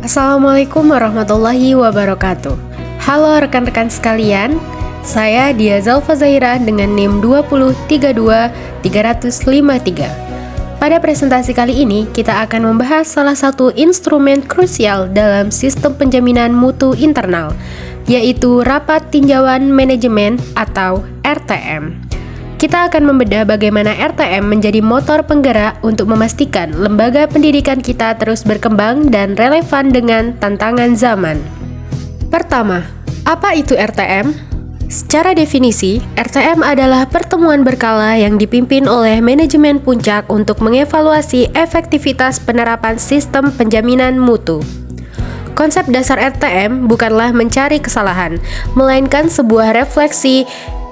Assalamualaikum warahmatullahi wabarakatuh. Halo rekan-rekan sekalian, saya Dia Zalfa Zahira dengan NIM 2032353. Pada presentasi kali ini, kita akan membahas salah satu instrumen krusial dalam sistem penjaminan mutu internal, yaitu Rapat Tinjauan Manajemen atau RTM. Kita akan membedah bagaimana RTM menjadi motor penggerak untuk memastikan lembaga pendidikan kita terus berkembang dan relevan dengan tantangan zaman. Pertama, apa itu RTM? Secara definisi, RTM adalah pertemuan berkala yang dipimpin oleh manajemen puncak untuk mengevaluasi efektivitas penerapan sistem penjaminan mutu. Konsep dasar RTM bukanlah mencari kesalahan, melainkan sebuah refleksi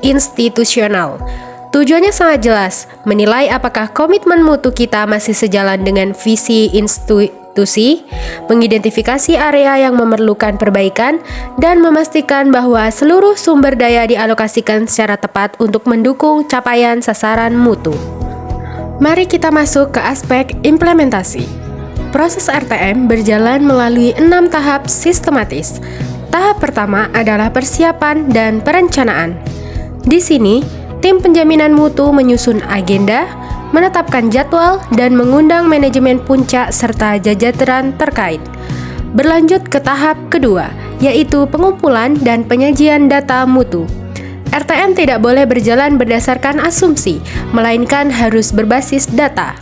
institusional. Tujuannya sangat jelas, menilai apakah komitmen mutu kita masih sejalan dengan visi institusi, mengidentifikasi area yang memerlukan perbaikan, dan memastikan bahwa seluruh sumber daya dialokasikan secara tepat untuk mendukung capaian sasaran mutu. Mari kita masuk ke aspek implementasi. Proses RTM berjalan melalui 6 tahap sistematis. Tahap pertama adalah persiapan dan perencanaan. Di sini, tim penjaminan mutu menyusun agenda, menetapkan jadwal, dan mengundang manajemen puncak serta jajaran terkait. Berlanjut ke tahap kedua, yaitu pengumpulan dan penyajian data mutu. RTM tidak boleh berjalan berdasarkan asumsi, melainkan harus berbasis data.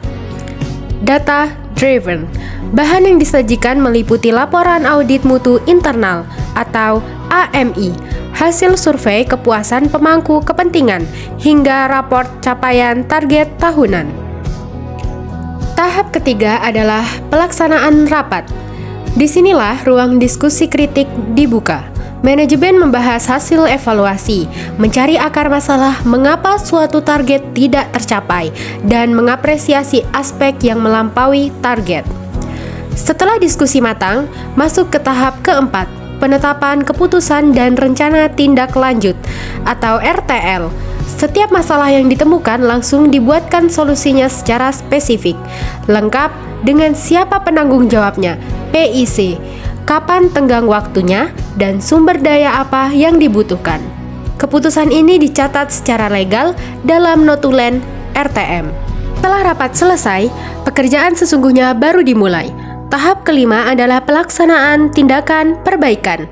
Data driven. Bahan yang disajikan meliputi laporan audit mutu internal atau AMI, hasil survei kepuasan pemangku kepentingan, hingga raport capaian target tahunan. Tahap ketiga adalah pelaksanaan rapat. Disinilah ruang diskusi kritik dibuka. Manajemen membahas hasil evaluasi, mencari akar masalah mengapa suatu target tidak tercapai, dan mengapresiasi aspek yang melampaui target. Setelah diskusi matang, masuk ke tahap keempat, penetapan keputusan dan rencana tindak lanjut atau RTL. Setiap masalah yang ditemukan langsung dibuatkan solusinya secara spesifik, lengkap dengan siapa penanggung jawabnya, PIC, kapan tenggang waktunya, dan sumber daya apa yang dibutuhkan. Keputusan ini dicatat secara legal dalam notulen RTM. Setelah rapat selesai, pekerjaan sesungguhnya baru dimulai. Tahap kelima adalah pelaksanaan tindakan perbaikan.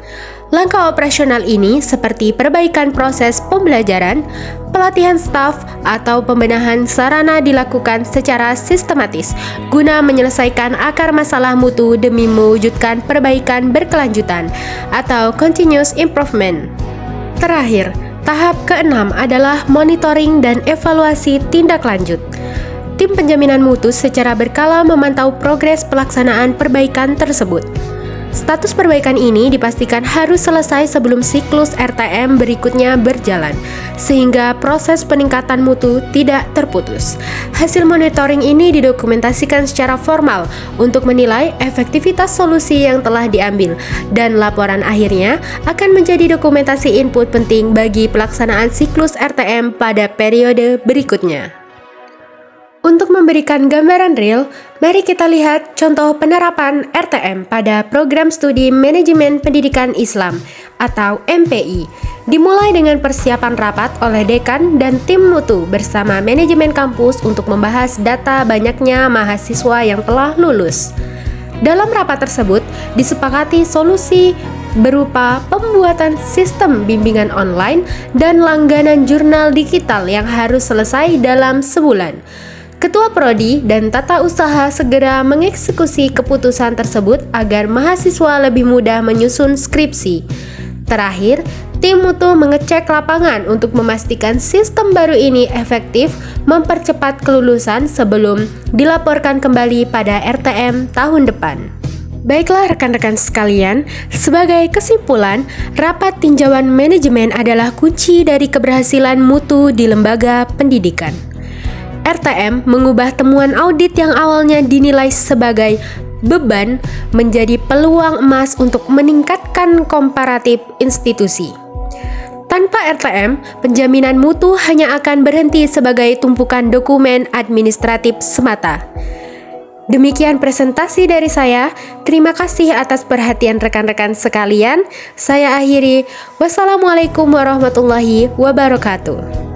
Langkah operasional ini seperti perbaikan proses pembelajaran, pelatihan staf, atau pembenahan sarana dilakukan secara sistematis guna menyelesaikan akar masalah mutu demi mewujudkan perbaikan berkelanjutan atau continuous improvement. Terakhir, tahap keenam adalah monitoring dan evaluasi tindak lanjut. Tim penjaminan mutu secara berkala memantau progres pelaksanaan perbaikan tersebut. Status perbaikan ini dipastikan harus selesai sebelum siklus RTM berikutnya berjalan, sehingga proses peningkatan mutu tidak terputus. Hasil monitoring ini didokumentasikan secara formal untuk menilai efektivitas solusi yang telah diambil, dan laporan akhirnya akan menjadi dokumentasi input penting bagi pelaksanaan siklus RTM pada periode berikutnya. Untuk memberikan gambaran real, mari kita lihat contoh penerapan RTM pada Program Studi Manajemen Pendidikan Islam atau MPI. Dimulai dengan persiapan rapat oleh dekan dan tim mutu bersama manajemen kampus untuk membahas data banyaknya mahasiswa yang telah lulus. Dalam rapat tersebut, disepakati solusi berupa pembuatan sistem bimbingan online dan langganan jurnal digital yang harus selesai dalam sebulan. Ketua Prodi dan Tata Usaha segera mengeksekusi keputusan tersebut agar mahasiswa lebih mudah menyusun skripsi. Terakhir, tim mutu mengecek lapangan untuk memastikan sistem baru ini efektif mempercepat kelulusan sebelum dilaporkan kembali pada RTM tahun depan. Baiklah rekan-rekan sekalian, sebagai kesimpulan, rapat tinjauan manajemen adalah kunci dari keberhasilan mutu di lembaga pendidikan. RTM mengubah temuan audit yang awalnya dinilai sebagai beban menjadi peluang emas untuk meningkatkan komparatif institusi. Tanpa RTM, penjaminan mutu hanya akan berhenti sebagai tumpukan dokumen administratif semata. Demikian presentasi dari saya. Terima kasih atas perhatian rekan-rekan sekalian. Saya akhiri. Wassalamualaikum warahmatullahi wabarakatuh.